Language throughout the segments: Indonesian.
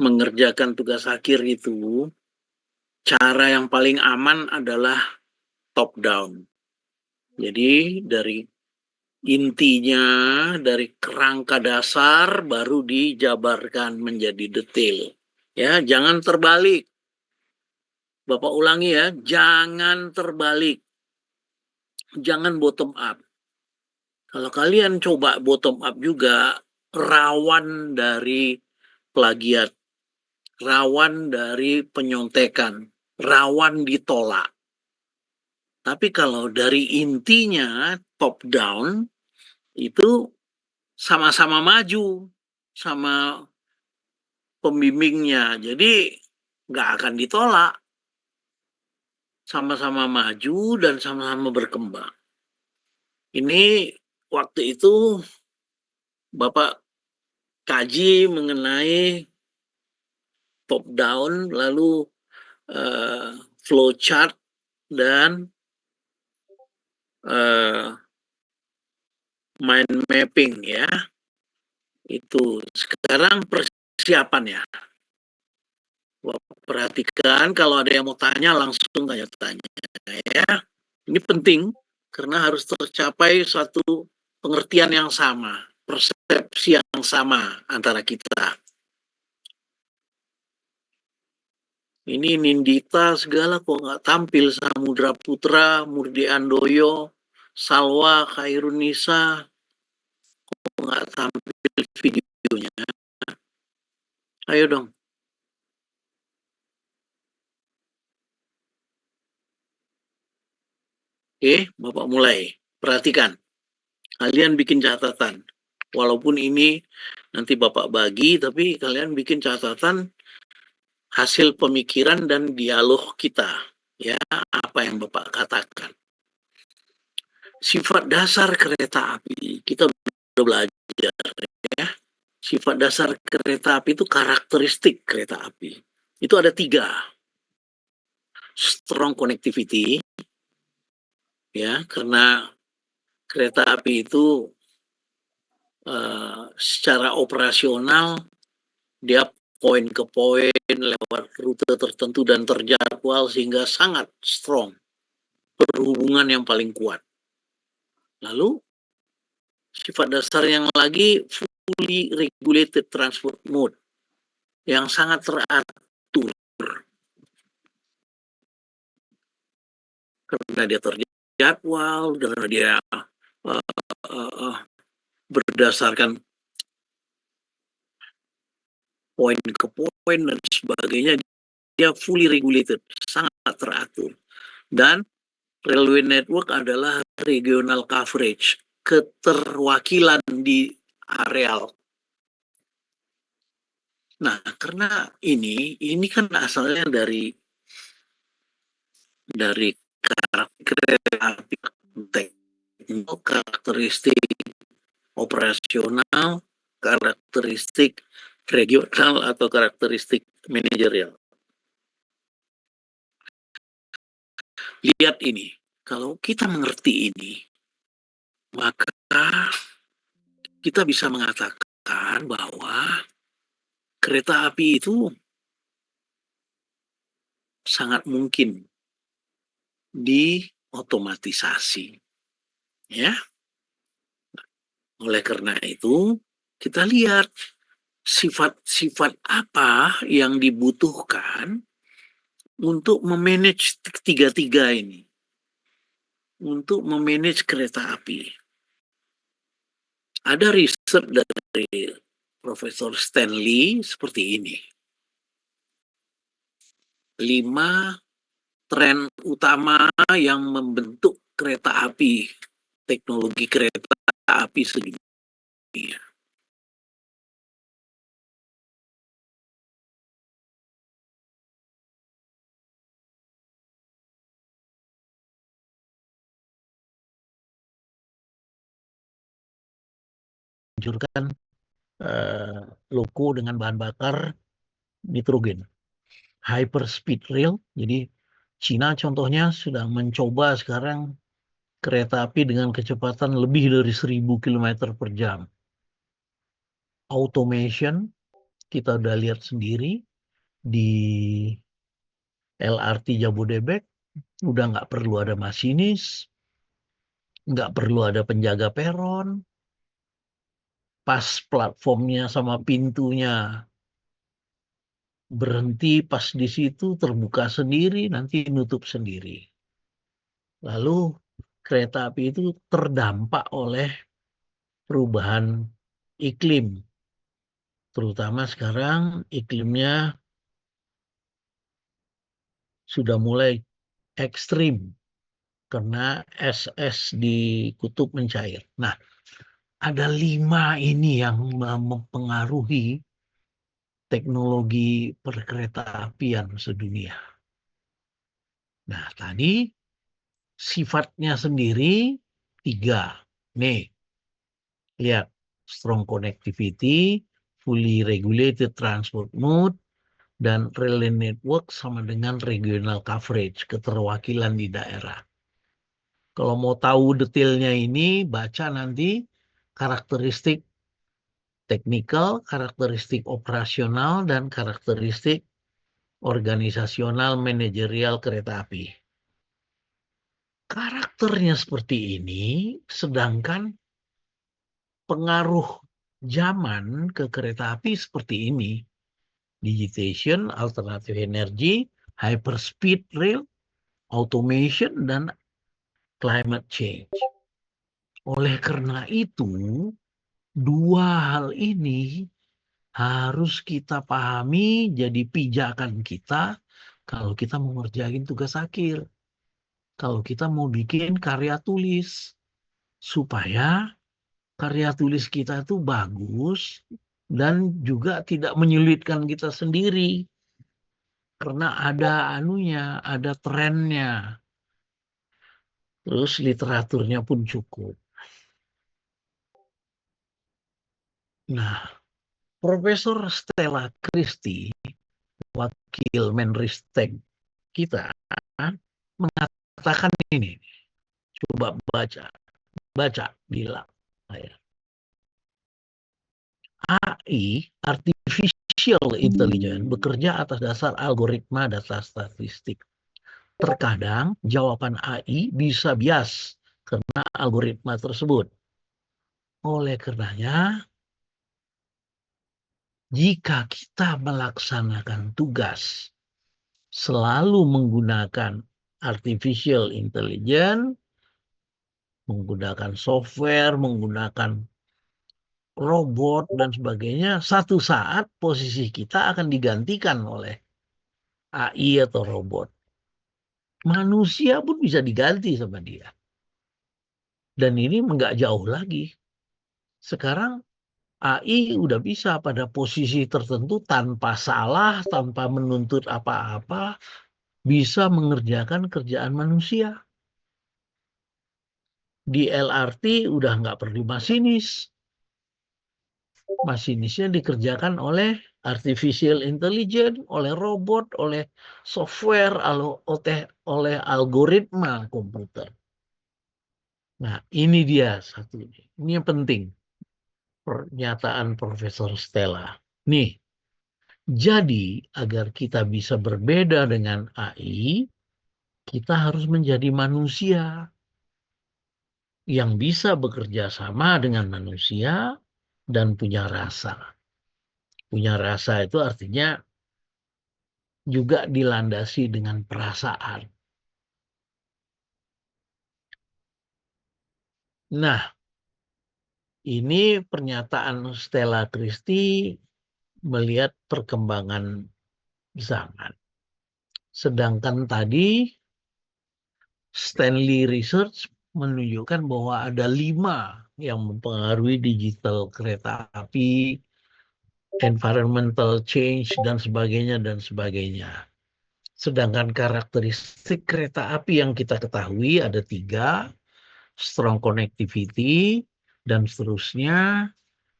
mengerjakan tugas akhir itu, cara yang paling aman adalah top down. Jadi dari intinya, dari kerangka dasar baru dijabarkan menjadi detail. Ya, jangan terbalik. Bapak ulangi ya, jangan terbalik. Jangan bottom up. Kalau kalian coba bottom up juga, rawan dari plagiat, rawan dari penyontekan, rawan ditolak. Tapi kalau dari intinya top down, itu sama-sama maju sama pembimbingnya. Jadi nggak akan ditolak. Sama-sama maju dan sama-sama berkembang. Ini waktu itu Bapak kaji mengenai top down, lalu flow chart dan mind mapping ya. Itu sekarang persiapannya. Perhatikan kalau ada yang mau tanya langsung tanya-tanya ya. Ini penting karena harus tercapai suatu pengertian yang sama, persepsi yang sama antara kita. Ini Nindita segala kok nggak tampil, Samudra Putra, Murdi Andoyo, Salwa, Khairunisa, kok nggak tampil videonya. Ayo dong. Oke, Bapak mulai. Perhatikan. Kalian bikin catatan. Walaupun ini nanti Bapak bagi, tapi kalian bikin catatan hasil pemikiran dan dialog kita. Ya, apa yang Bapak katakan. Sifat dasar kereta api, kita udah belajar ya. Sifat dasar kereta api itu karakteristik kereta api. Itu ada 3. Strong connectivity, ya, karena kereta api itu secara operasional dia poin ke poin lewat rute tertentu dan terjadwal sehingga sangat strong, perhubungan yang paling kuat. Lalu sifat dasar yang lagi fully regulated transport mode yang sangat teratur karena dia terjadwal, karena dia berdasarkan poin ke poin dan sebagainya, dia fully regulated, sangat teratur. Dan railway network adalah regional coverage, keterwakilan di areal. Nah, karena ini kan asalnya dari karakteristik operasional, karakteristik regional atau karakteristik manajerial. Lihat ini, kalau kita mengerti ini, maka kita bisa mengatakan bahwa kereta api itu sangat mungkin diotomatisasi. Ya. Oleh karena itu, kita lihat sifat-sifat apa yang dibutuhkan untuk memanage tiga-tiga ini. Untuk memanage kereta api. Ada riset dari Profesor Stanley seperti ini. 5 tren utama yang membentuk kereta api, teknologi kereta api sedunia. Meluncurkan loko dengan bahan bakar nitrogen, hyper speed rail. Jadi Cina contohnya sudah mencoba sekarang kereta api dengan kecepatan lebih dari 1000 km per jam. Automation, Kita udah lihat sendiri di LRT Jabodebek, udah nggak perlu ada masinis, nggak perlu ada penjaga peron, pas platformnya sama pintunya berhenti pas di situ terbuka sendiri, nanti nutup sendiri. Lalu kereta api itu terdampak oleh perubahan iklim, terutama sekarang iklimnya sudah mulai ekstrim karena es-es di kutub mencair. Nah, ada 5 ini yang mempengaruhi teknologi perkeretaapian sedunia. Nah, tadi sifatnya sendiri 3. Nih, lihat. Strong connectivity, fully regulated transport mode, dan relay network sama dengan regional coverage, keterwakilan di daerah. Kalau mau tahu detailnya ini, baca nanti karakteristik teknikal, karakteristik operasional, dan karakteristik organisasional manajerial kereta api. Karakternya seperti ini, sedangkan pengaruh zaman ke kereta api seperti ini. Digitization, alternative energy, hyperspeed rail, automation, dan climate change. Oleh karena itu, dua hal ini harus kita pahami jadi pijakan kita kalau kita mau ngerjain tugas akhir. Kalau kita mau bikin karya tulis. Supaya karya tulis kita itu bagus dan juga tidak menyulitkan kita sendiri. Karena ada anunya, ada trennya. Terus literaturnya pun cukup. Nah, Profesor Stella Christie, wakil Menristek kita, mengatakan ini. Coba baca, bilang. AI, Artificial Intelligence, bekerja atas dasar algoritma data statistik. Terkadang jawaban AI bisa bias karena algoritma tersebut. Oleh karenanya, jika kita melaksanakan tugas selalu menggunakan artificial intelligence, menggunakan software, menggunakan robot dan sebagainya, satu saat posisi kita akan digantikan oleh AI atau robot. Manusia pun bisa diganti sama dia. Dan ini nggak jauh lagi. Sekarang AI udah bisa pada posisi tertentu tanpa salah, tanpa menuntut apa-apa, bisa mengerjakan kerjaan manusia. Di LRT udah nggak perlu masinis. Masinisnya dikerjakan oleh artificial intelligence, oleh robot, oleh software, oleh algoritma komputer. Nah, ini dia satu ini. Ini yang penting. Pernyataan Profesor Stella. Nih, jadi agar kita bisa berbeda dengan AI, kita harus menjadi manusia yang bisa bekerja sama dengan manusia dan punya rasa. Punya rasa itu artinya juga dilandasi dengan perasaan. Nah, ini pernyataan Stella Christie melihat perkembangan zaman. Sedangkan tadi Stanley Research menunjukkan bahwa ada 5 yang mempengaruhi digital kereta api, environmental change, dan sebagainya, dan sebagainya. Sedangkan karakteristik kereta api yang kita ketahui ada 3, strong connectivity, dan seterusnya,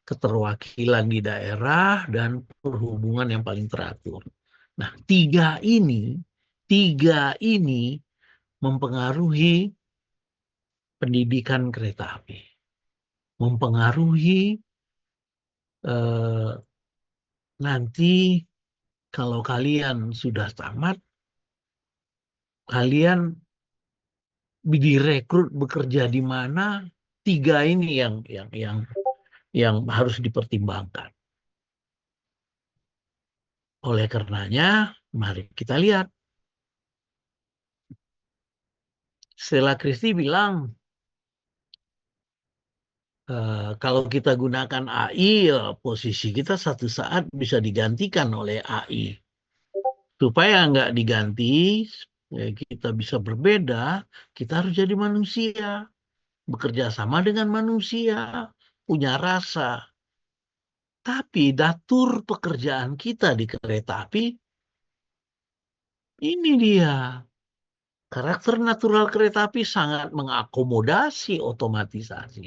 keterwakilan di daerah, dan perhubungan yang paling teratur. Nah, tiga ini mempengaruhi pendidikan kereta api, mempengaruhi nanti kalau kalian sudah tamat, kalian direkrut bekerja di mana? Tiga ini yang harus dipertimbangkan. Oleh karenanya, mari kita lihat. Stella Christie bilang, kalau kita gunakan AI, ya, posisi kita satu saat bisa digantikan oleh AI. Supaya nggak diganti, ya kita bisa berbeda, kita harus jadi manusia, bekerja sama dengan manusia, punya rasa. Tapi datur pekerjaan kita di kereta api, ini dia. Karakter natural kereta api sangat mengakomodasi otomatisasi.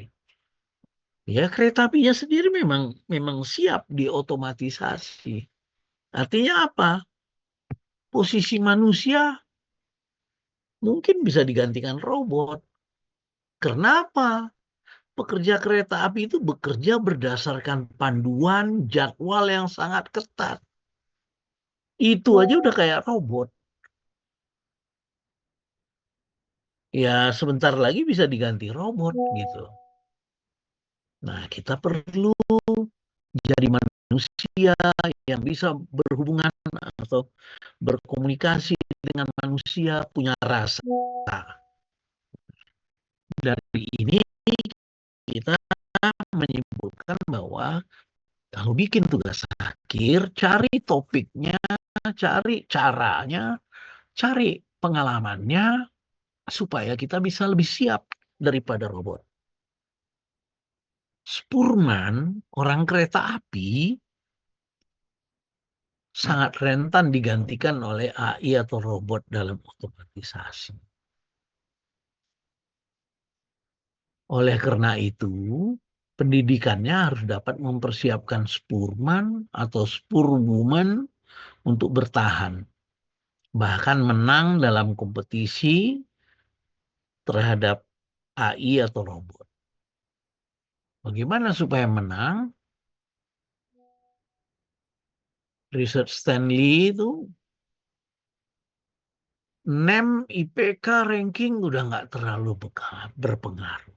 Ya, kereta apinya sendiri memang siap diotomatisasi. Artinya apa? Posisi manusia mungkin bisa digantikan robot. Kenapa? Pekerja kereta api itu bekerja berdasarkan panduan jadwal yang sangat ketat. Itu aja udah kayak robot. Ya, sebentar lagi bisa diganti robot gitu. Nah, kita perlu jadi manusia yang bisa berhubungan atau berkomunikasi dengan manusia, punya rasa. Dari ini kita menyimpulkan bahwa kalau bikin tugas akhir, cari topiknya, cari caranya, cari pengalamannya, supaya kita bisa lebih siap daripada robot. Spurman, orang kereta api, sangat rentan digantikan oleh AI atau robot dalam otomatisasi. Oleh karena itu, pendidikannya harus dapat mempersiapkan Spurman atau Spurwoman untuk bertahan. Bahkan menang dalam kompetisi terhadap AI atau robot. Bagaimana supaya menang? Research Stanley itu NEM IPK ranking udah nggak terlalu berpengaruh.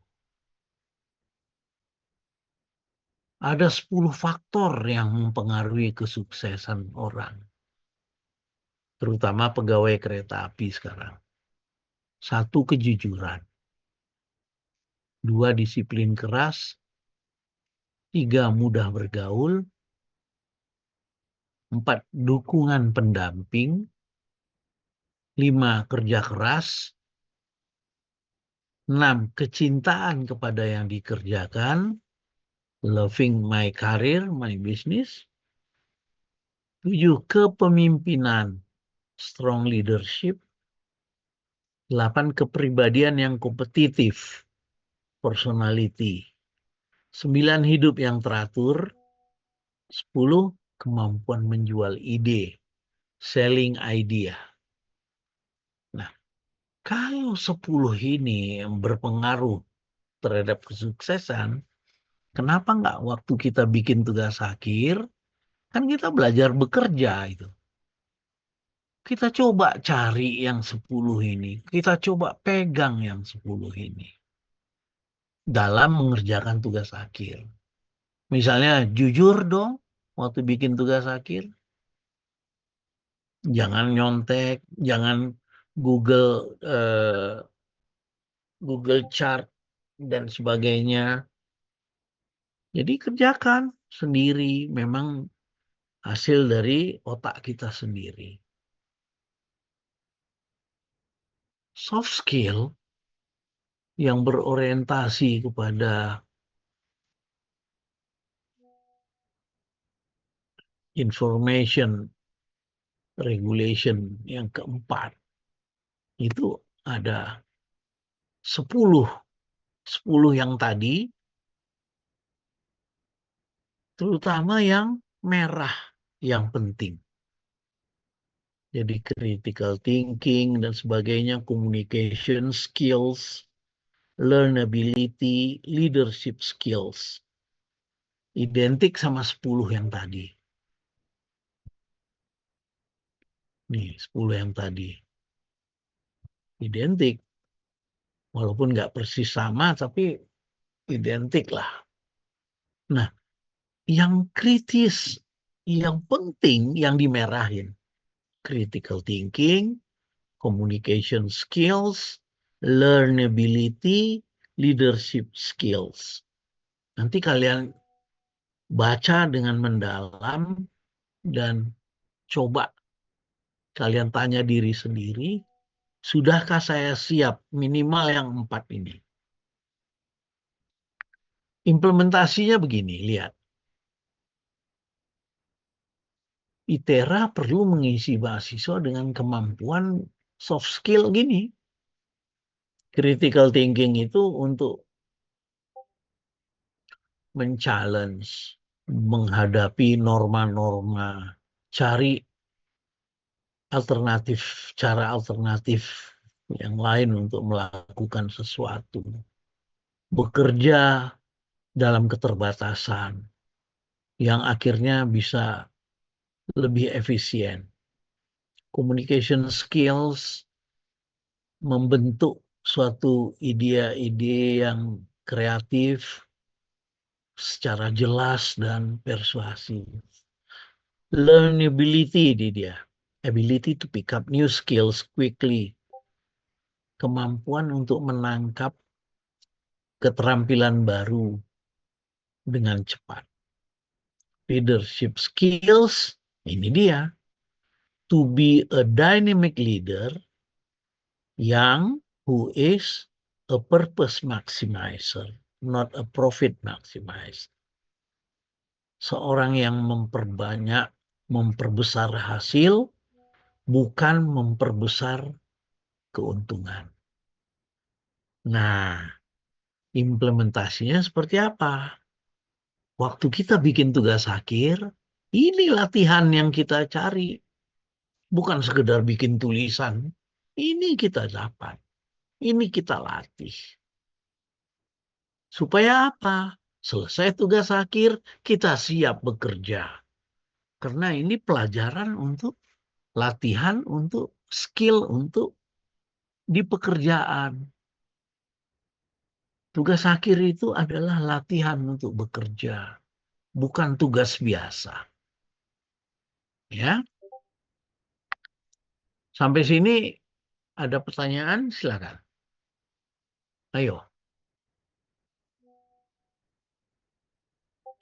Ada 10 faktor yang mempengaruhi kesuksesan orang. Terutama pegawai kereta api sekarang. Satu, kejujuran. Dua, disiplin keras. Tiga, mudah bergaul. Empat, dukungan pendamping. Lima, kerja keras. Enam, kecintaan kepada yang dikerjakan. Loving my career, my business. Tujuh, kepemimpinan. Strong leadership. Delapan, kepribadian yang kompetitif. Personality. 9, hidup yang teratur. 10, kemampuan menjual ide. Selling idea. Nah, kalau 10 ini yang berpengaruh terhadap kesuksesan, kenapa nggak waktu kita bikin tugas akhir, kan kita belajar bekerja itu. Kita coba cari yang 10 ini. Kita coba pegang yang 10 ini. Dalam mengerjakan tugas akhir. Misalnya jujur dong waktu bikin tugas akhir. Jangan nyontek, jangan Google Google Chart dan sebagainya. Jadi kerjakan sendiri, memang hasil dari otak kita sendiri. Soft skill yang berorientasi kepada information regulation yang keempat, itu ada 10. 10 yang tadi, terutama yang merah yang penting. Jadi critical thinking dan sebagainya, communication skills, learnability, leadership skills. Identik sama 10 yang tadi. Nih, 10 yang tadi. Identik. Walaupun nggak persis sama, tapi identik lah. Nah, yang kritis, yang penting, yang dimerahin. Critical thinking, communication skills, learnability, leadership skills. Nanti kalian baca dengan mendalam dan coba kalian tanya diri sendiri, sudahkah saya siap minimal yang 4 ini? Implementasinya begini, lihat. ITERA perlu mengisi mahasiswa dengan kemampuan soft skill gini. Critical thinking itu untuk men-challenge, menghadapi norma-norma, cari alternatif, cara alternatif yang lain untuk melakukan sesuatu. Bekerja dalam keterbatasan yang akhirnya bisa lebih efisien. Communication skills membentuk suatu ide-ide yang kreatif secara jelas dan persuasif. Learnability di dia. Ability to pick up new skills quickly. Kemampuan untuk menangkap keterampilan baru dengan cepat. Leadership skills, ini dia. To be a dynamic leader yang who is a purpose maximizer, not a profit maximizer. Seorang yang memperbesar hasil, bukan memperbesar keuntungan. Nah, implementasinya seperti apa? Waktu kita bikin tugas akhir, ini latihan yang kita cari. Bukan sekedar bikin tulisan. Ini kita dapat. Ini kita latih. Supaya apa? Selesai tugas akhir, kita siap bekerja. Karena ini pelajaran untuk latihan, untuk skill, untuk di pekerjaan. Tugas akhir itu adalah latihan untuk bekerja, bukan tugas biasa. Ya, sampai sini ada pertanyaan, silakan. Ayo,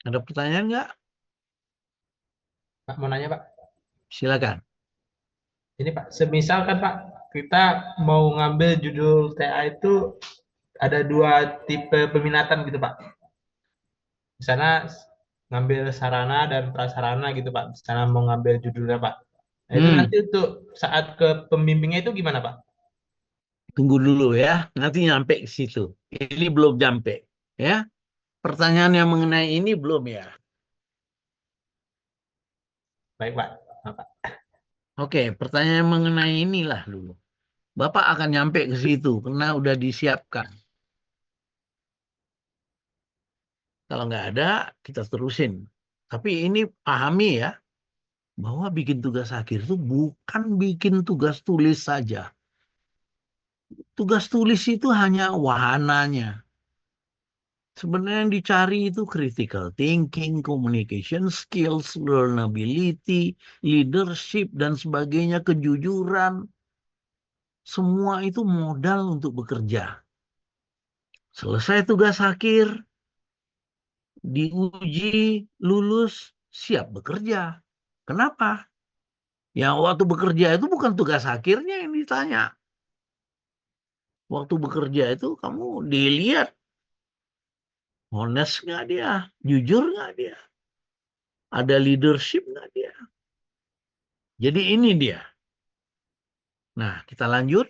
ada pertanyaan nggak? Pak, mau nanya Pak, Silakan. ini Pak, semisal kan Pak, kita mau ngambil judul TA itu ada dua tipe peminatan gitu Pak. Di sana ngambil sarana dan prasarana gitu Pak. Di sana mau ngambil judulnya Pak. Nah itu Hmm, nanti untuk saat ke pembimbingnya itu gimana Pak? tunggu dulu ya, nanti nyampe ke situ. Ini belum nyampe, ya. Pertanyaan yang mengenai ini belum ya. Baik Pak. Nah, Pak. Oke, pertanyaan mengenai inilah dulu. Bapak akan nyampe ke situ karena udah disiapkan. Kalau nggak ada, kita terusin. Tapi ini pahami ya, bahwa bikin tugas akhir itu bukan bikin tugas tulis saja. Tugas tulis itu hanya wahananya. Sebenarnya yang dicari itu critical thinking, communication skills, learnability, leadership, dan sebagainya, kejujuran. Semua itu modal untuk bekerja. Selesai tugas akhir, diuji, lulus, siap bekerja. Kenapa? Yang waktu bekerja itu bukan tugas akhirnya yang ditanya. Waktu bekerja itu kamu dilihat honest nggak dia, jujur nggak dia, ada leadership nggak dia. Jadi ini dia. Nah, kita lanjut.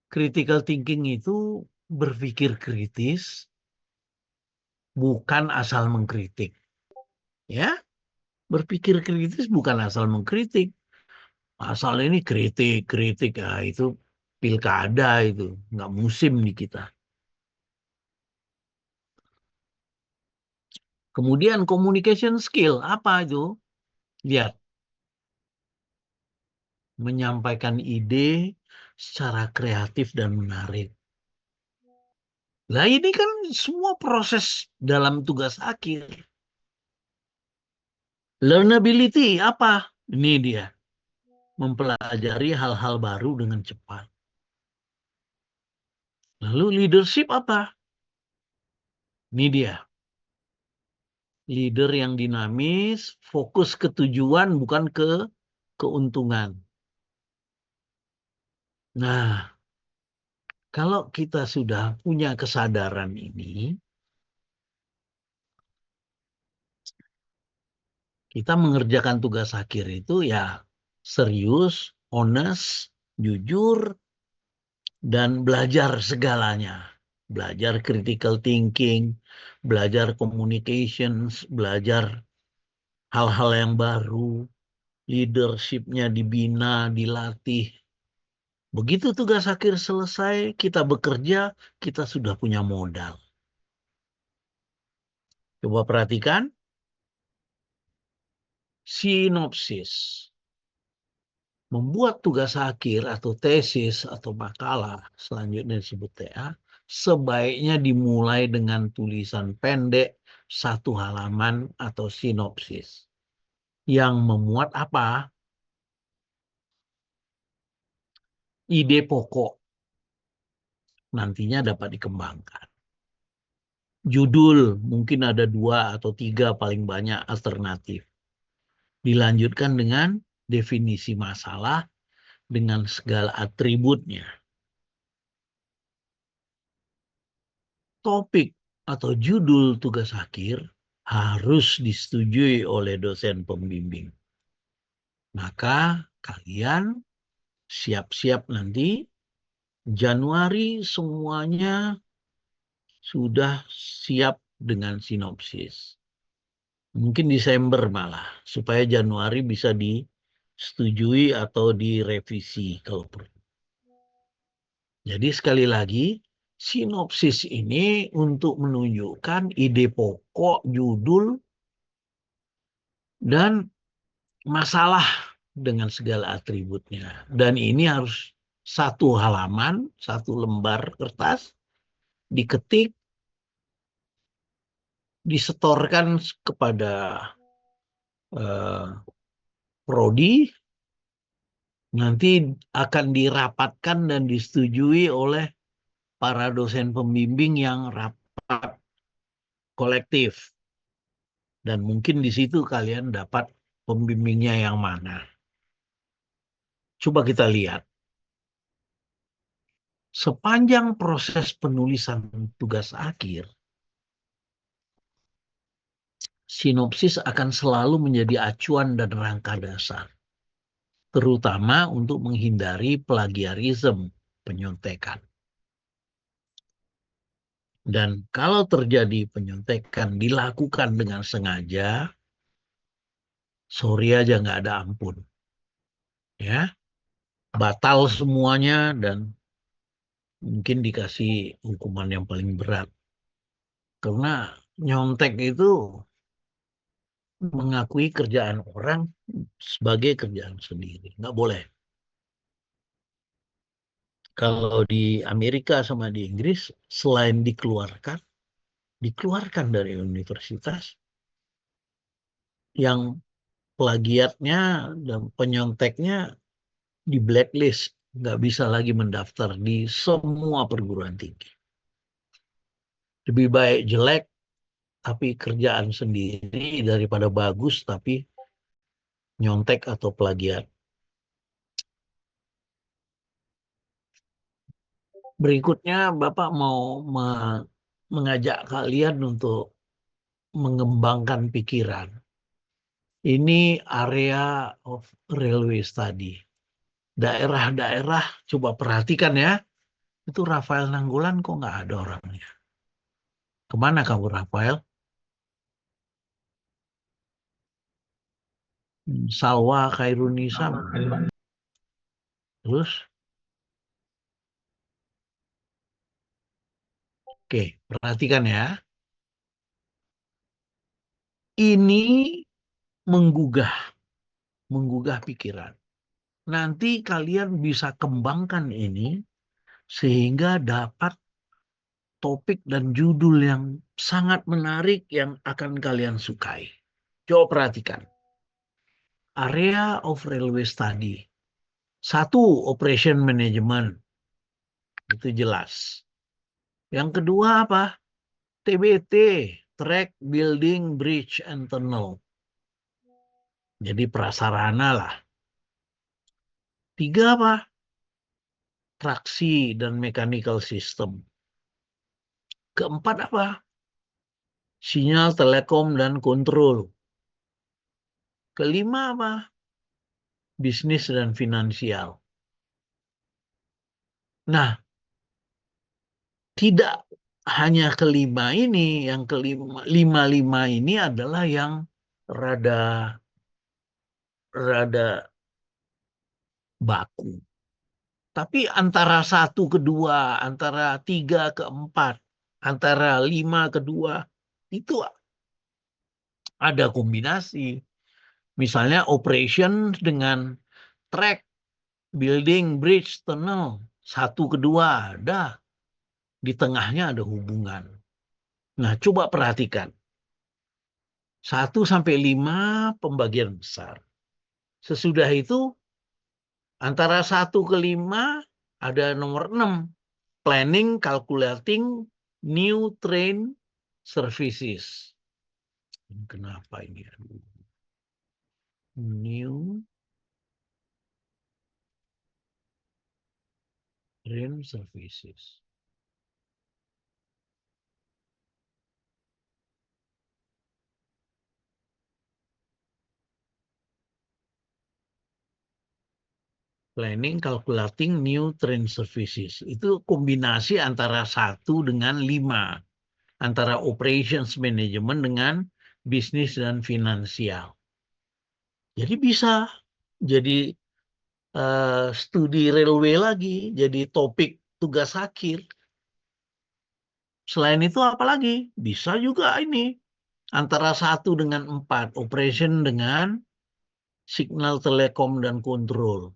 Critical thinking itu berpikir kritis, bukan asal mengkritik. Ya, berpikir kritis bukan asal mengkritik. Asal ini kritik, kritik, ah, itu pilkada itu, nggak musim di kita. Kemudian communication skill, apa itu? Lihat, menyampaikan ide secara kreatif dan menarik. Nah, ini kan semua proses dalam tugas akhir. Learnability apa? Ini dia, mempelajari hal-hal baru dengan cepat. Lalu leadership apa? Ini dia, leader yang dinamis, fokus ke tujuan bukan ke keuntungan. Nah, kalau kita sudah punya kesadaran ini, kita mengerjakan tugas akhir itu ya serius, honest, jujur, dan belajar segalanya. Belajar critical thinking, belajar communications, belajar hal-hal yang baru, leadership-nya dibina, dilatih. Begitu tugas akhir selesai, kita bekerja, kita sudah punya modal. Coba perhatikan, sinopsis. Membuat tugas akhir atau tesis atau makalah, selanjutnya disebut TA, sebaiknya dimulai dengan tulisan pendek 1 halaman atau sinopsis. Yang memuat apa? Ide pokok. Nantinya dapat dikembangkan. Judul, mungkin ada 2 atau 3 paling banyak alternatif. Dilanjutkan dengan definisi masalah dengan segala atributnya. Topik atau judul tugas akhir harus disetujui oleh dosen pembimbing. Maka kalian siap-siap nanti Januari semuanya sudah siap dengan sinopsis. Mungkin Desember malah, supaya Januari bisa disetujui atau direvisi kalau perlu. Jadi sekali lagi, sinopsis ini untuk menunjukkan ide pokok, judul, dan masalah dengan segala atributnya. Dan ini harus 1 halaman, 1 lembar kertas, diketik, disetorkan kepada eh, prodi, nanti akan dirapatkan dan disetujui oleh para dosen pembimbing yang rapat kolektif. Dan mungkin di situ kalian dapat pembimbingnya yang mana. Coba kita lihat. Sepanjang proses penulisan tugas akhir, sinopsis akan selalu menjadi acuan dan rangka dasar, terutama untuk menghindari plagiarisme, penyontekan. Dan kalau terjadi penyontekan dilakukan dengan sengaja, sorry aja nggak ada ampun. Ya, batal semuanya dan mungkin dikasih hukuman yang paling berat. Karena nyontek itu mengakui kerjaan orang sebagai kerjaan sendiri. Nggak boleh. Kalau di Amerika sama di Inggris, selain dikeluarkan dari universitas, yang plagiatnya dan penyonteknya di blacklist, nggak bisa lagi mendaftar di semua perguruan tinggi. Lebih baik jelek tapi kerjaan sendiri daripada bagus tapi nyontek atau plagiat. Berikutnya Bapak mau mengajak kalian untuk mengembangkan pikiran. Ini area of railway study. Daerah-daerah, coba perhatikan ya. Itu Rafael Nanggolan kok nggak ada orangnya. Kemana kamu Rafael? Salwa Khairunisa. Terus, oke, perhatikan ya. Ini menggugah pikiran. nanti kalian bisa kembangkan ini sehingga dapat topik dan judul yang sangat menarik yang akan kalian sukai. Coba perhatikan. Area of Railway Study. Satu, Operation Management. Itu jelas. Yang kedua apa? TBT, Track Building Bridge and Tunnel. Jadi prasarana lah. Tiga apa? Traksi dan Mechanical System. Keempat apa? Sinyal telekom dan kontrol. Kelima apa? Bisnis dan finansial. Nah, tidak hanya kelima ini, yang lima ini adalah yang rada baku. Tapi antara satu ke dua, antara tiga ke empat, antara lima ke dua, itu ada kombinasi. Misalnya operation dengan track, building, bridge, tunnel. Satu ke dua ada. Di tengahnya ada hubungan. Nah, coba perhatikan. 1 sampai 5 pembagian besar. Sesudah itu antara 1 ke 5 ada nomor 6. Planning, calculating, new train services. Kenapa ini? New train services. Planning, calculating, new train services. Itu kombinasi antara 1 dengan 5. Antara operations management dengan bisnis dan finansial. Jadi bisa jadi studi railway lagi, jadi topik tugas akhir. Selain itu apa lagi? Bisa juga ini. Antara 1 dengan 4. Operation dengan signal telekom dan kontrol.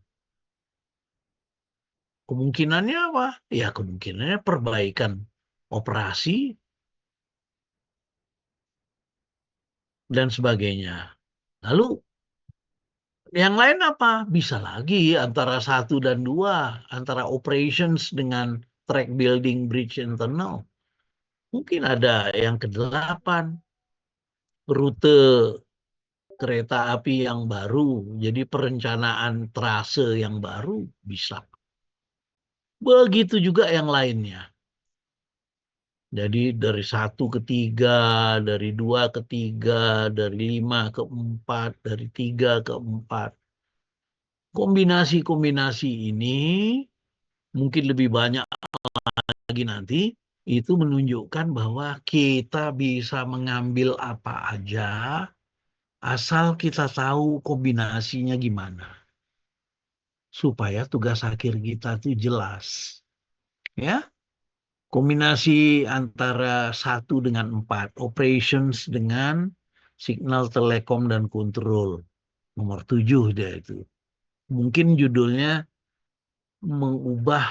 Kemungkinannya apa? Ya kemungkinannya perbaikan operasi dan sebagainya. Lalu yang lain apa? Bisa lagi antara 1 dan 2. Antara operations dengan track building, bridge, and tunnel. Mungkin ada yang ke-8. Rute kereta api yang baru. Jadi perencanaan trase yang baru bisa. Begitu juga yang lainnya. Jadi dari 1 ke 3, dari 2 ke 3, dari 5 ke 4, dari 3 ke 4. Kombinasi-kombinasi ini mungkin lebih banyak lagi nanti. Itu menunjukkan bahwa kita bisa mengambil apa aja asal kita tahu kombinasinya gimana. Supaya tugas akhir kita itu jelas. Ya. Kombinasi antara 1 dengan 4, operations dengan signal telekom dan kontrol. Nomor 7 dia itu. Mungkin judulnya mengubah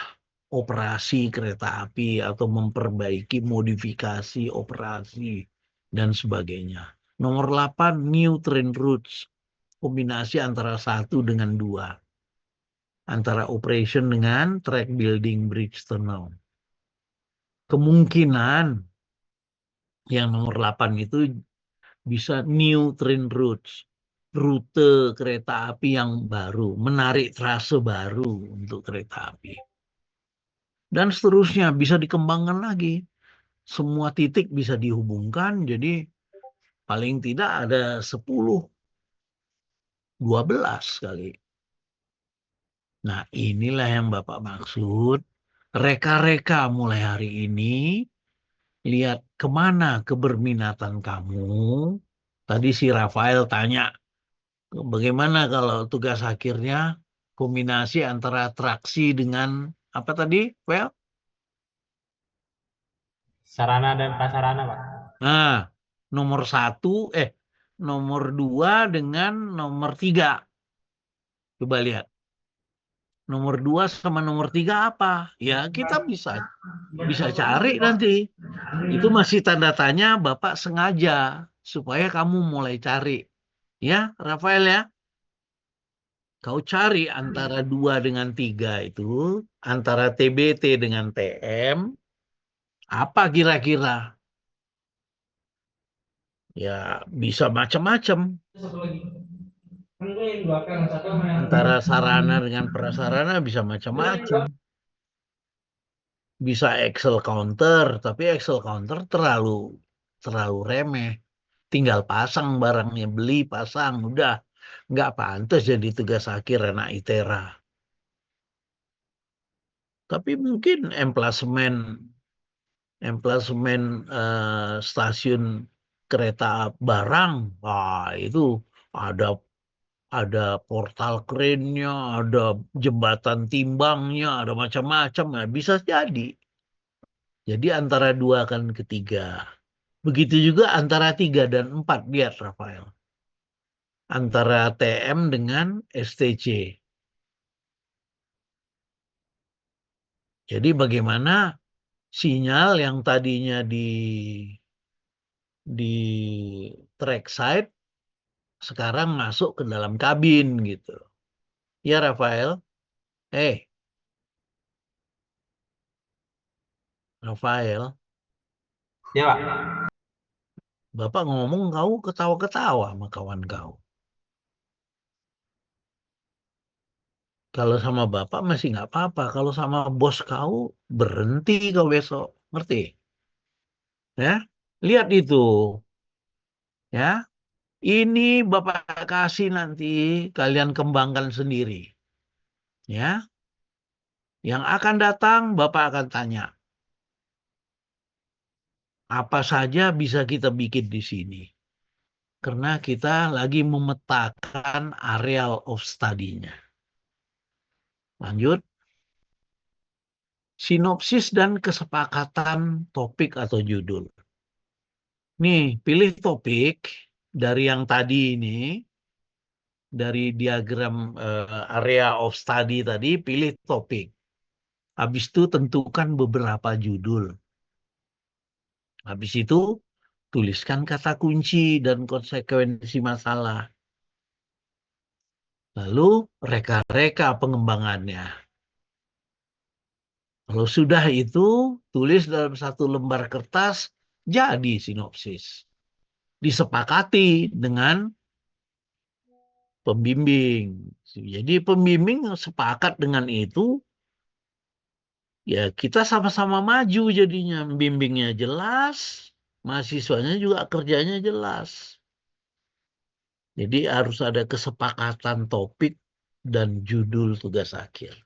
operasi kereta api atau memperbaiki modifikasi operasi dan sebagainya. Nomor 8, new train routes. Kombinasi antara 1 dengan 2. Antara operation dengan track building bridge tunnel. Kemungkinan yang nomor 8 itu bisa new train routes, rute kereta api yang baru, menarik trase baru untuk kereta api. Dan seterusnya bisa dikembangkan lagi. Semua titik bisa dihubungkan, jadi paling tidak ada 10, 12 kali. Nah, inilah yang Bapak maksud. Reka-reka mulai hari ini, lihat kemana keberminatan kamu. Tadi si Rafael tanya, bagaimana kalau tugas akhirnya kombinasi antara traksi dengan apa tadi, Well? Sarana dan prasarana, Pak. Nah, nomor 2 dengan nomor 3. Coba lihat. Nomor 2 sama nomor 3 apa? Ya, kita bisa cari nanti. Itu masih tanda tanya Bapak sengaja supaya kamu mulai cari. Ya, Rafael ya. Kau cari antara 2 dengan 3 itu, antara TBT dengan TM, apa kira-kira? Ya, bisa macam-macam. Antara sarana dengan prasarana bisa macam-macam. Bisa Excel counter, tapi Excel counter terlalu remeh. Tinggal pasang barangnya, beli, pasang, udah. Nggak pantas jadi tugas akhir anak ITERA. Tapi mungkin emplasemen stasiun kereta barang, wah itu ada ada portal kerennya, ada jembatan timbangnya, ada macam-macam, ya bisa jadi. Jadi antara 2 kan ketiga. Begitu juga antara 3 dan 4, lihat Rafael. Antara TM dengan STC. Jadi bagaimana sinyal yang tadinya di track side sekarang masuk ke dalam kabin gitu. Ya Rafael? Eh, Rafael, Ya, Pak. Bapak ngomong kau ketawa-ketawa sama kawan kau. Kalau sama Bapak masih nggak apa-apa. Kalau sama bos kau berhenti kau besok. Ngerti? Ya, lihat itu. Ya, ini Bapak kasih nanti kalian kembangkan sendiri. Ya, yang akan datang Bapak akan tanya, apa saja bisa kita bikin di sini? Karena kita lagi memetakan areal of study-nya. Lanjut, sinopsis dan kesepakatan topik atau judul. Nih, pilih topik dari yang tadi ini, dari diagram area of study tadi, pilih topik. Habis itu tentukan beberapa judul. Habis itu tuliskan kata kunci dan konsekuensi masalah. Lalu reka-reka pengembangannya. Kalau sudah itu, tulis dalam satu lembar kertas, jadi sinopsis. Disepakati dengan pembimbing. Jadi pembimbing sepakat dengan itu, ya kita sama-sama maju jadinya. Bimbingnya jelas, mahasiswanya juga kerjanya jelas. Jadi harus ada kesepakatan topik dan judul tugas akhir.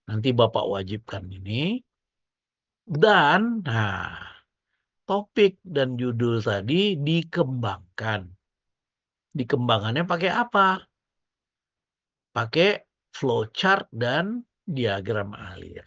Nanti Bapak wajibkan ini. Dan, nah, topik dan judul tadi dikembangkan. Dikembangannya pakai apa? Pakai flowchart dan diagram alir.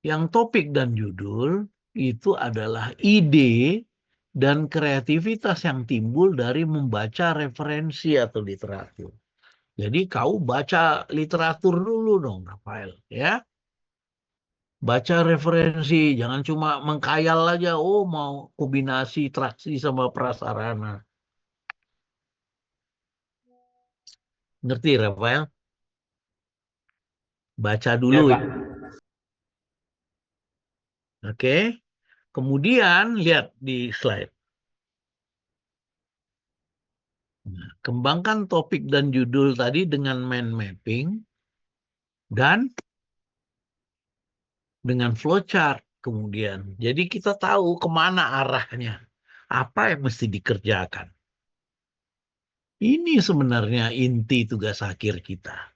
Yang topik dan judul itu adalah ide dan kreativitas yang timbul dari membaca referensi atau literatur. Jadi kau baca literatur dulu dong, Rafael, ya. Baca referensi, jangan cuma mengkhayal aja, oh mau kombinasi traksi sama prasarana. Ngerti, Rafael? Baca Ya, dulu Pak. itu. Oke. Kemudian lihat di slide. Nah, kembangkan topik dan judul tadi dengan mind mapping dan dengan flowchart kemudian. Jadi kita tahu kemana arahnya. Apa yang mesti dikerjakan. Ini sebenarnya inti tugas akhir kita.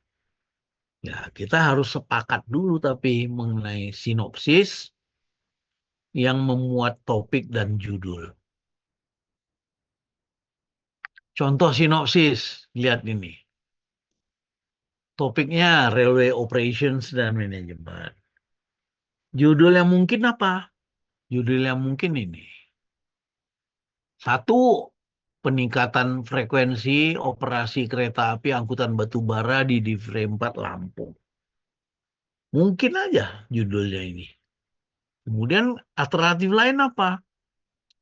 Ya, kita harus sepakat dulu tapi mengenai sinopsis yang memuat topik dan judul. Contoh sinopsis, lihat ini. Topiknya Railway Operations dan Manajemen. Judul yang mungkin apa? Judul yang mungkin ini. Satu, peningkatan frekuensi operasi kereta api angkutan batu bara di Divre 4 Lampung. Mungkin aja judulnya ini. Kemudian alternatif lain apa?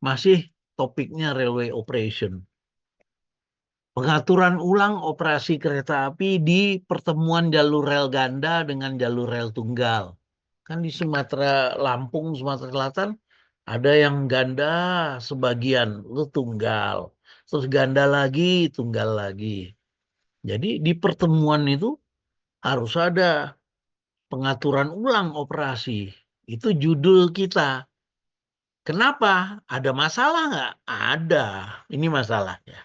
Masih topiknya railway operation. Pengaturan ulang operasi kereta api di pertemuan jalur rel ganda dengan jalur rel tunggal. Kan di Sumatera Lampung, Sumatera Selatan ada yang ganda sebagian, lu tunggal. Terus ganda lagi, tunggal lagi. Jadi di pertemuan itu harus ada pengaturan ulang operasi. Itu judul kita. Kenapa? Ada masalah nggak? Ada. Ini masalahnya.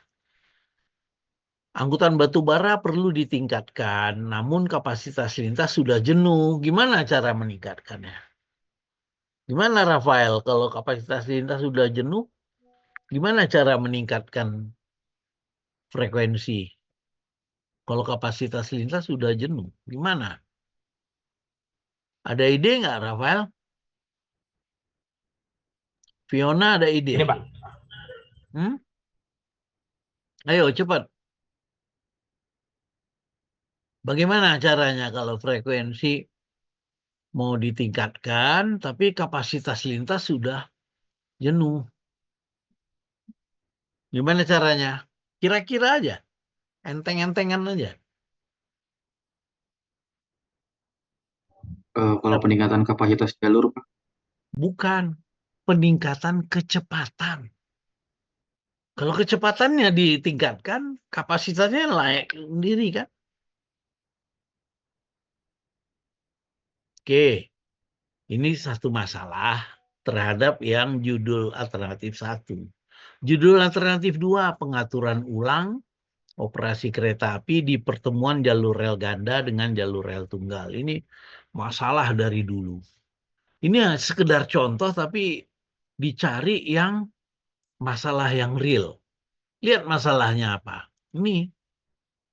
Angkutan batu bara perlu ditingkatkan, namun kapasitas lintas sudah jenuh. Gimana cara meningkatkannya? Gimana Rafael, kalau kapasitas lintas sudah jenuh, gimana cara meningkatkan frekuensi? Kalau kapasitas lintas sudah jenuh, gimana? Ada ide nggak, Rafael? Fiona ada ide? Ini Pak, Hmm? Ayo cepat. Bagaimana caranya kalau frekuensi mau ditingkatkan, tapi kapasitas lintas sudah jenuh? Gimana caranya? Kira-kira aja, enteng-entengan aja. Kalau peningkatan kapasitas jalur, Pak, Bukan peningkatan kecepatan. Kalau kecepatannya ditingkatkan, kapasitasnya layak sendiri kan? Oke, ini satu masalah terhadap yang judul alternatif satu. Judul alternatif dua, pengaturan ulang operasi kereta api di pertemuan jalur rel ganda dengan jalur rel tunggal. Ini masalah dari dulu. Ini sekedar contoh tapi dicari yang masalah yang real. Lihat masalahnya apa. Ini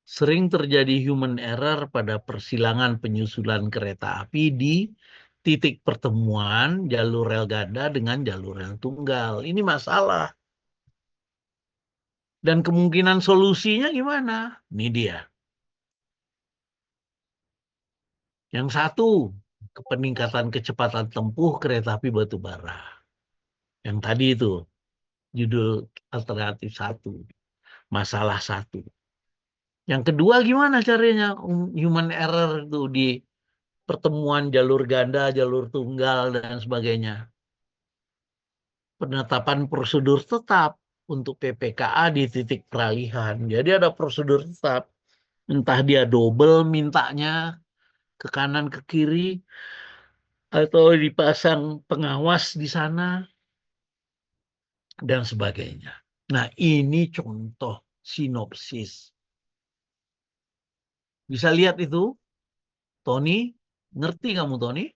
sering terjadi human error pada persilangan penyusulan kereta api di titik pertemuan jalur rel ganda dengan jalur rel tunggal. Ini masalah. Dan kemungkinan solusinya gimana? Ini dia. Yang satu, peningkatan kecepatan tempuh kereta api batu bara. Yang tadi itu, judul alternatif satu. Masalah satu. Yang kedua gimana caranya human error itu di pertemuan jalur ganda, jalur tunggal, dan sebagainya. Penetapan prosedur tetap untuk PPKA di titik peralihan. Jadi ada prosedur tetap. Entah dia double mintanya ke kanan ke kiri, atau dipasang pengawas di sana, dan sebagainya. Nah, ini contoh sinopsis. Bisa lihat itu, Tony? Ngerti kamu, Tony?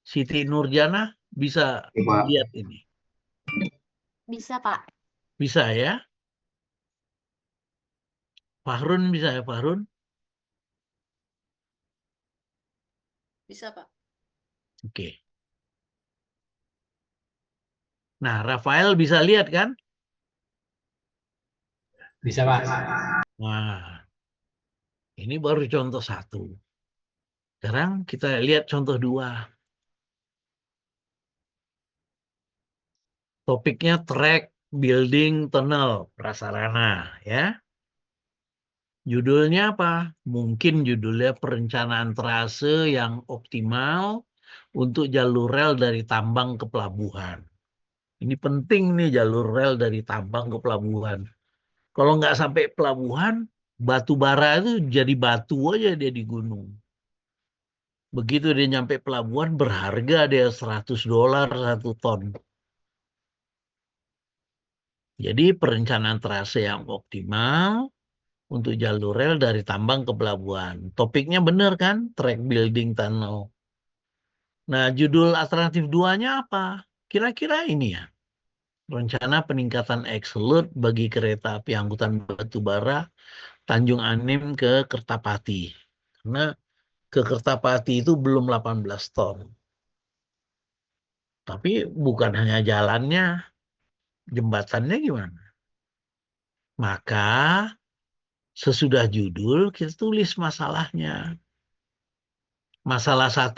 Siti Nurjana bisa ya, Pak. lihat ini. Bisa, Pak. Bisa ya? Fahrun bisa ya, Fahrun? Bisa, Pak. Oke. Nah, Rafael bisa lihat kan? bisa Pak. Nah, ini baru contoh satu. Sekarang kita lihat contoh dua. Topiknya track, building, tunnel, prasarana, ya. Judulnya apa? Mungkin judulnya perencanaan trase yang optimal untuk jalur rel dari tambang ke pelabuhan. Ini penting nih jalur rel dari tambang ke pelabuhan. Kalau nggak sampai pelabuhan, batu bara itu jadi batu aja dia di gunung. Begitu dia nyampe pelabuhan, berharga dia $100 satu ton. Jadi perencanaan trase yang optimal untuk jalur rel dari tambang ke pelabuhan. Topiknya benar kan? Track building tunnel. Nah, judul alternatif duanya apa? Kira-kira ini ya. Rencana peningkatan absolut bagi kereta api angkutan batu bara Tanjung Anim ke Kertapati. Karena ke Kertapati itu belum 18 ton. Tapi bukan hanya jalannya, jembatannya gimana? Maka sesudah judul kita tulis masalahnya. Masalah 1,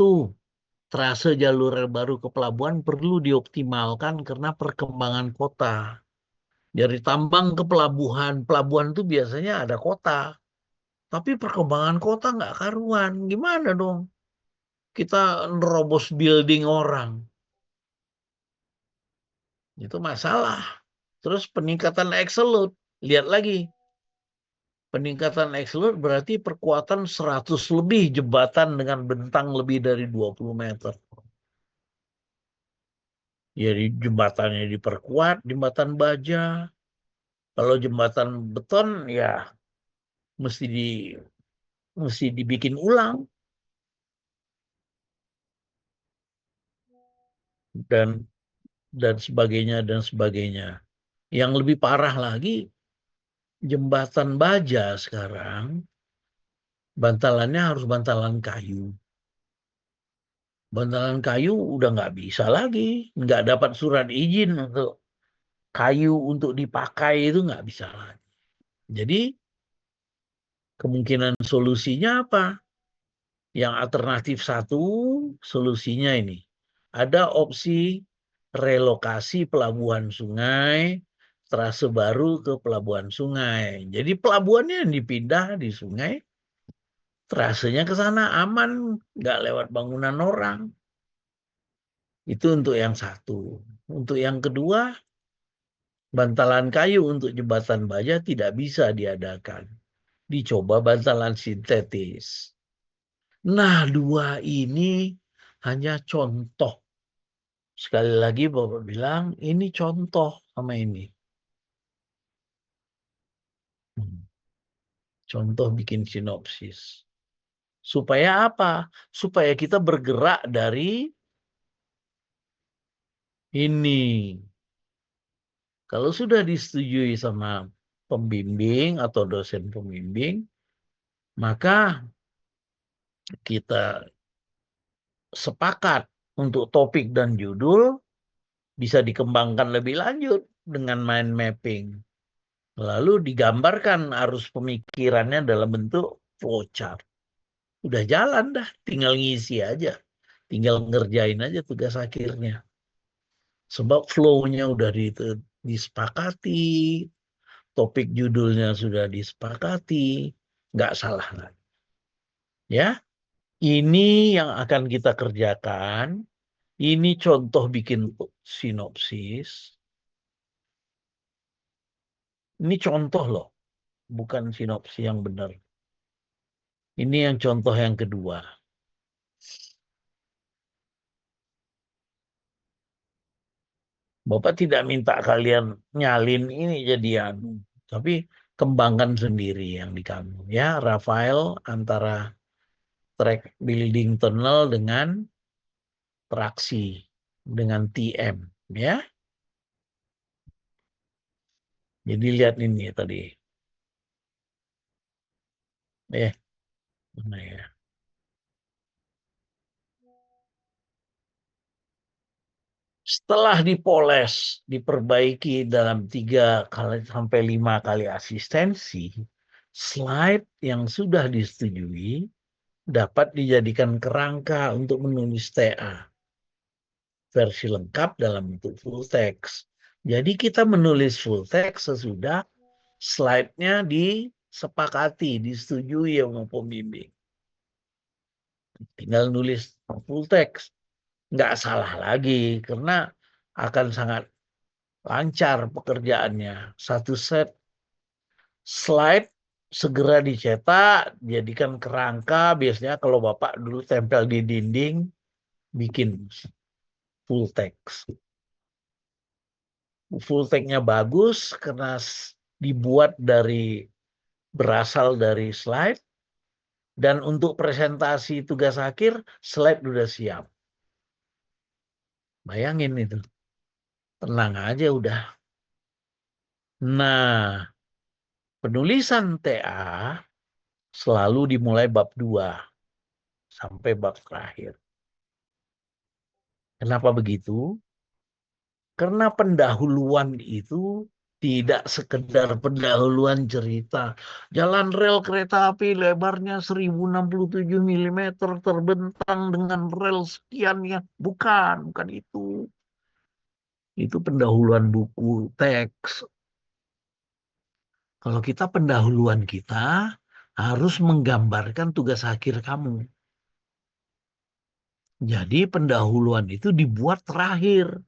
trase jalur rel baru ke pelabuhan perlu dioptimalkan karena perkembangan kota. Dari Tambang ke pelabuhan, pelabuhan itu biasanya ada kota. Tapi perkembangan kota nggak karuan. Gimana dong? Kita nerobos building orang. Itu masalah. Terus peningkatan Exeload. Lihat lagi. Peningkatan Exeload berarti perkuatan 100 lebih jembatan dengan bentang lebih dari 20 meter. Jadi jembatannya diperkuat, jembatan baja. Kalau jembatan beton ya mesti dibikin ulang dan sebagainya dan sebagainya. Yang lebih parah lagi, jembatan baja sekarang bantalannya harus bantalan kayu. Bantalan kayu udah nggak bisa lagi, nggak dapat surat izin untuk kayu untuk dipakai itu nggak bisa lagi. Jadi kemungkinan solusinya apa? Yang alternatif 1, solusinya ini. Ada opsi relokasi pelabuhan sungai, trase baru ke pelabuhan sungai. Jadi pelabuhannya yang dipindah di sungai, trasenya ke sana aman, nggak lewat bangunan orang. Itu untuk yang 1. Untuk yang kedua, bantalan kayu untuk jembatan baja tidak bisa diadakan. Dicoba bantalan sintetis. Nah, 2 ini hanya contoh. Sekali lagi Bapak bilang, ini contoh sama ini. Contoh bikin sinopsis. Supaya apa? Supaya kita bergerak dari ini. Kalau sudah disetujui sama pembimbing atau dosen pembimbing, maka kita sepakat untuk topik dan judul bisa dikembangkan lebih lanjut dengan mind mapping. Lalu digambarkan arus pemikirannya dalam bentuk flowchart. Udah jalan dah, tinggal ngisi aja. Tinggal ngerjain aja tugas akhirnya. Sebab flow-nya udah disepakati, topik judulnya sudah disepakati, nggak salah lagi. Ya, ini yang akan kita kerjakan. Ini contoh bikin sinopsis. Ini contoh loh, bukan sinopsis yang benar. Ini yang contoh yang kedua. Bapak tidak minta kalian nyalin ini jadian, tapi kembangkan sendiri yang di kamu. Ya, Rafael antara track building tunnel dengan traksi, dengan TM. Ya, jadi lihat ini tadi. Mana ya? Setelah dipoles, diperbaiki dalam 3 kali sampai 5 kali asistensi, slide yang sudah disetujui dapat dijadikan kerangka untuk menulis TA. Versi lengkap dalam bentuk full text. Jadi kita menulis full text sesudah slide-nya disepakati, disetujui sama pembimbing. Tinggal nulis full text. Nggak salah lagi, karena akan sangat lancar pekerjaannya. Satu set slide segera dicetak, jadikan kerangka. Biasanya kalau Bapak dulu tempel di dinding, bikin full text. Full text-nya bagus karena berasal dari slide. Dan untuk presentasi tugas akhir, slide sudah siap. Bayangin itu. Tenang aja udah. Nah, penulisan TA selalu dimulai bab 2 sampai bab terakhir. Kenapa begitu? Karena pendahuluan itu Tidak sekedar pendahuluan cerita. Jalan rel kereta api lebarnya 1067 mm terbentang dengan rel sekian ya. Bukan itu. Itu pendahuluan buku teks. Kalau kita pendahuluan kita harus menggambarkan tugas akhir kamu. Jadi pendahuluan itu dibuat terakhir.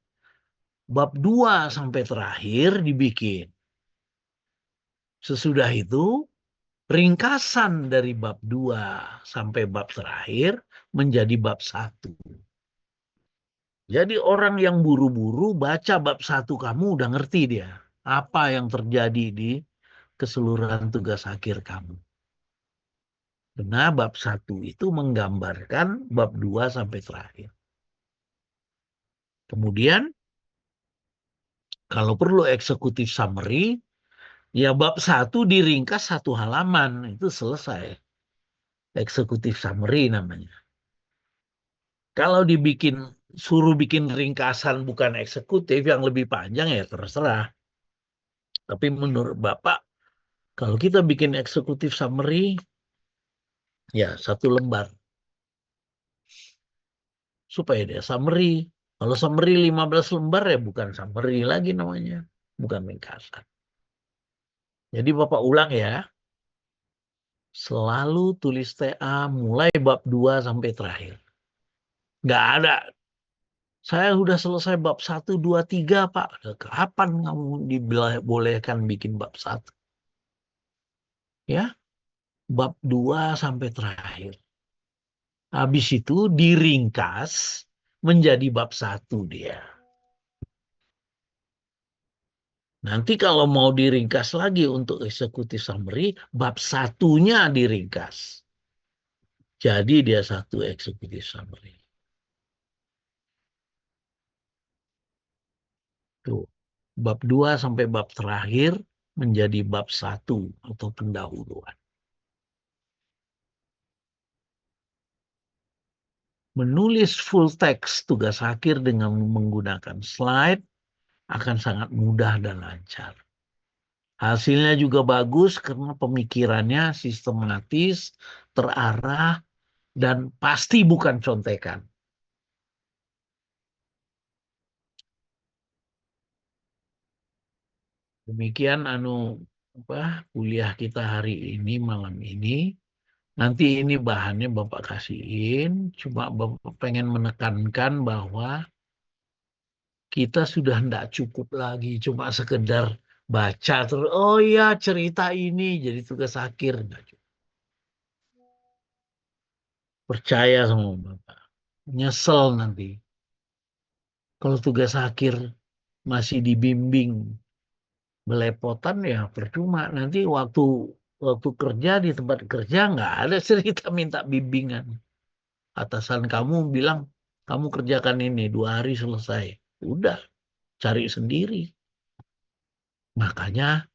Bab 2 sampai terakhir dibikin. Sesudah itu ringkasan dari bab 2 sampai bab terakhir menjadi bab 1. Jadi orang yang buru-buru baca bab 1 kamu udah ngerti dia. Apa yang terjadi di keseluruhan tugas akhir kamu. Karena bab 1 itu menggambarkan bab 2 sampai terakhir. Kemudian kalau perlu eksekutif summary, ya bab 1 diringkas 1 halaman, itu selesai. Eksekutif summary namanya. Kalau suruh bikin ringkasan bukan eksekutif yang lebih panjang ya terserah. Tapi menurut Bapak, kalau kita bikin eksekutif summary, ya 1 lembar. Supaya dia summary. Kalau summary 15 lembar ya bukan summary lagi namanya. Bukan ringkasan. Jadi Bapak ulang ya. Selalu tulis TA mulai bab 2 sampai terakhir. Nggak ada. Saya sudah selesai bab 1, 2, 3 Pak. Kapan kamu dibolehkan bikin bab 1? Ya, bab 2 sampai terakhir. Habis itu diringkas menjadi bab 1 dia. Nanti kalau mau diringkas lagi untuk eksekutif summary, bab 1-nya diringkas. Jadi dia 1 eksekutif summary. Tuh. Bab 2 sampai bab terakhir menjadi bab 1 atau pendahuluan. Menulis full text tugas akhir dengan menggunakan slide akan sangat mudah dan lancar. Hasilnya juga bagus karena pemikirannya sistematis, terarah, dan pasti bukan contekan. Demikian kuliah kita hari ini, malam ini. Nanti ini bahannya Bapak kasihin, cuma Bapak pengen menekankan bahwa kita sudah tidak cukup lagi cuma sekedar baca terus, oh ya cerita ini jadi tugas akhir. Nggak cukup. Percaya sama Bapak. Nyesel nanti. Kalau tugas akhir masih dibimbing belepotan ya percuma. Nanti waktu kerja di tempat kerja nggak ada cerita minta bimbingan. Atasan kamu bilang kamu kerjakan ini 2 hari selesai. Udah cari sendiri. Makanya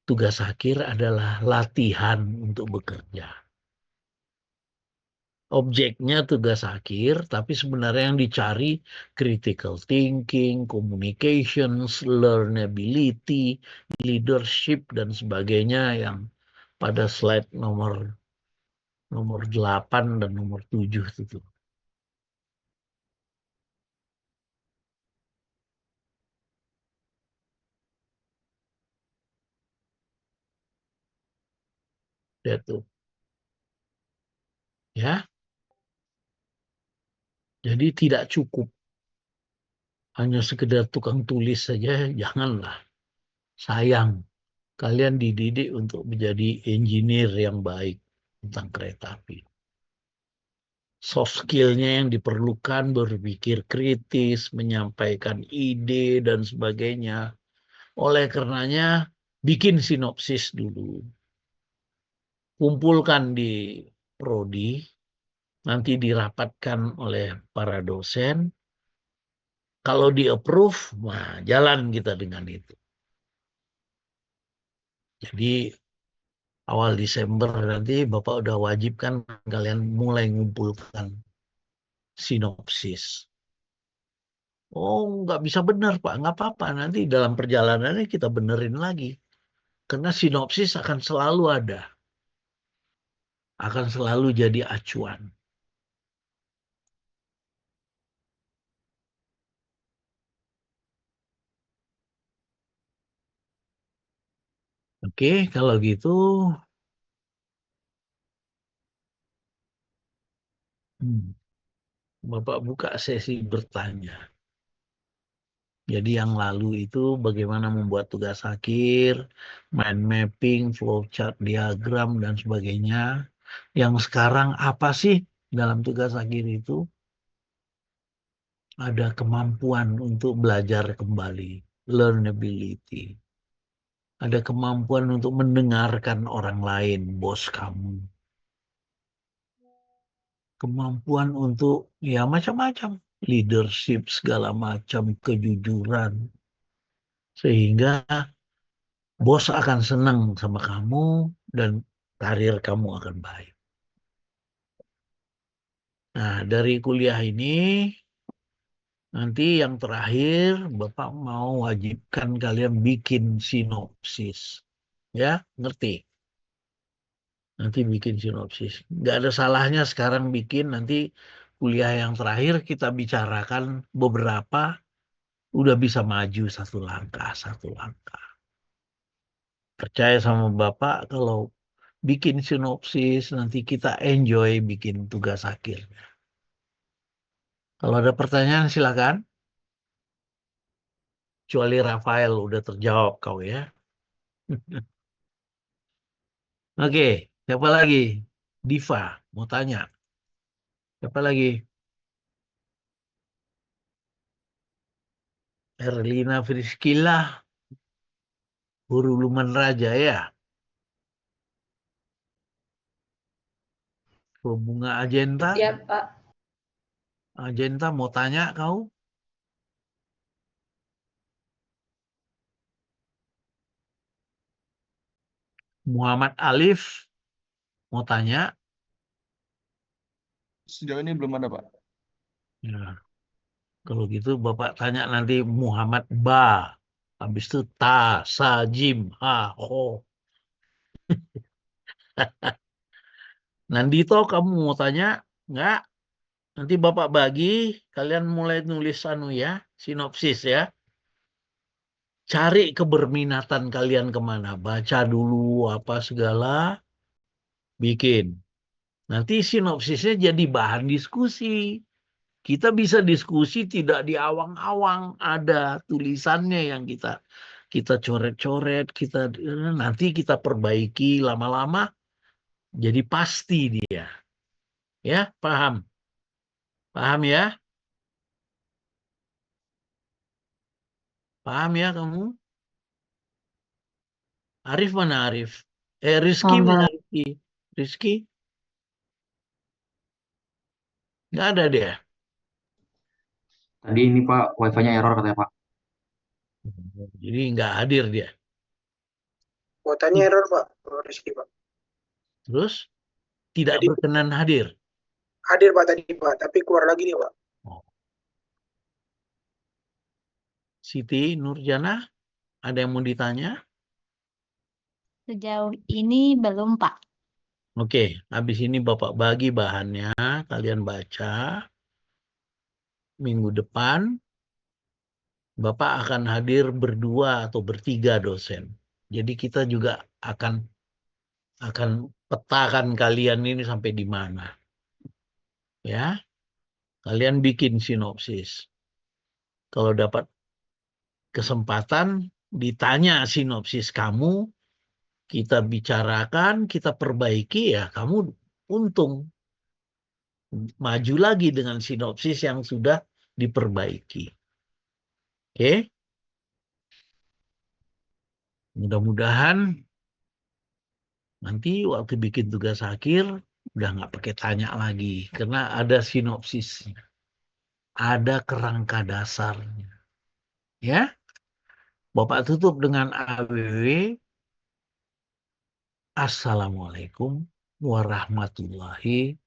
tugas akhir adalah latihan untuk bekerja. Objeknya tugas akhir, tapi sebenarnya yang dicari critical thinking, communications, learnability, leadership, dan sebagainya yang pada slide nomor 8 dan nomor 7 itu. Ya tuh. Ya. Jadi tidak cukup hanya sekedar tukang tulis saja, janganlah. Sayang, kalian dididik untuk menjadi engineer yang baik tentang kereta api. Soft skill-nya yang diperlukan berpikir kritis, menyampaikan ide, dan sebagainya. Oleh karenanya, bikin sinopsis dulu. Kumpulkan di prodi, nanti dirapatkan oleh para dosen. Kalau di-approve, nah jalan kita dengan itu. Jadi awal Desember nanti Bapak udah wajib kan kalian mulai ngumpulkan sinopsis. Oh, nggak bisa benar, Pak. Nggak apa-apa. Nanti dalam perjalanannya kita benerin lagi. Karena sinopsis akan selalu ada. Akan selalu jadi acuan. Oke, kalau gitu, Bapak buka sesi bertanya. Jadi yang lalu itu bagaimana membuat tugas akhir, mind mapping, flowchart, diagram, dan sebagainya. Yang sekarang apa sih dalam tugas akhir itu? Ada kemampuan untuk belajar kembali, learnability. Ada kemampuan untuk mendengarkan orang lain, bos kamu. Kemampuan untuk ya macam-macam, leadership segala macam, kejujuran. Sehingga bos akan senang sama kamu dan karir kamu akan baik. Nah, dari kuliah ini nanti yang terakhir Bapak mau wajibkan kalian bikin sinopsis. Ya, ngerti? Nanti bikin sinopsis. Nggak ada salahnya sekarang bikin, nanti kuliah yang terakhir kita bicarakan beberapa, udah bisa maju satu langkah, satu langkah. Percaya sama Bapak kalau bikin sinopsis, nanti kita enjoy bikin tugas akhir. Kalau ada pertanyaan silakan. Kecuali Rafael udah terjawab kau ya. Oke, siapa lagi? Diva, mau tanya. Siapa lagi? Erlina Friskila, Huru Luman Raja ya. Bunga Agenta, Ya, Pak. Agenta mau tanya kau? Muhammad Alif mau tanya? Sejauh ini belum ada, Pak. Ya, kalau gitu Bapak tanya nanti Muhammad Ba. Habis itu Ta, Sa, Jim, Ha, Ho. Nandito kamu mau tanya? Enggak? Nanti Bapak bagi, kalian mulai nulis ya, sinopsis ya. Cari keberminatan kalian kemana. Baca dulu apa segala, bikin. Nanti sinopsisnya jadi bahan diskusi. Kita bisa diskusi tidak di awang-awang, ada tulisannya yang kita coret-coret, nanti kita perbaiki lama-lama jadi pasti dia. Ya, paham? Paham ya? Paham ya kamu? Arif mana Arif? Rizky Paham, mana Pak. Rizky? Rizky? Nggak ada dia. Tadi ini Pak, wifi-nya error katanya Pak. Jadi nggak hadir dia. Kuotanya error, Pak. Kalau Rizky, Pak. Terus tidak Tadi berkenan hadir. hadir, Pak, tadi, Pak. Tapi keluar lagi nih, Pak. Oh. Siti Nurjana, ada yang mau ditanya? Sejauh ini belum, Pak. Oke, habis ini Bapak bagi bahannya, kalian baca. Minggu depan, Bapak akan hadir berdua atau bertiga dosen. Jadi kita juga akan petakan kalian ini sampai di mana. Ya, kalian bikin sinopsis. Kalau dapat kesempatan, ditanya sinopsis kamu, kita bicarakan, kita perbaiki, ya kamu untung. Maju lagi dengan sinopsis yang sudah diperbaiki. Oke? Mudah-mudahan nanti waktu bikin tugas akhir, udah nggak pakai tanya lagi. Karena ada sinopsisnya. Ada kerangka dasarnya. Ya? Bapak tutup dengan AWW. Assalamualaikum warahmatullahi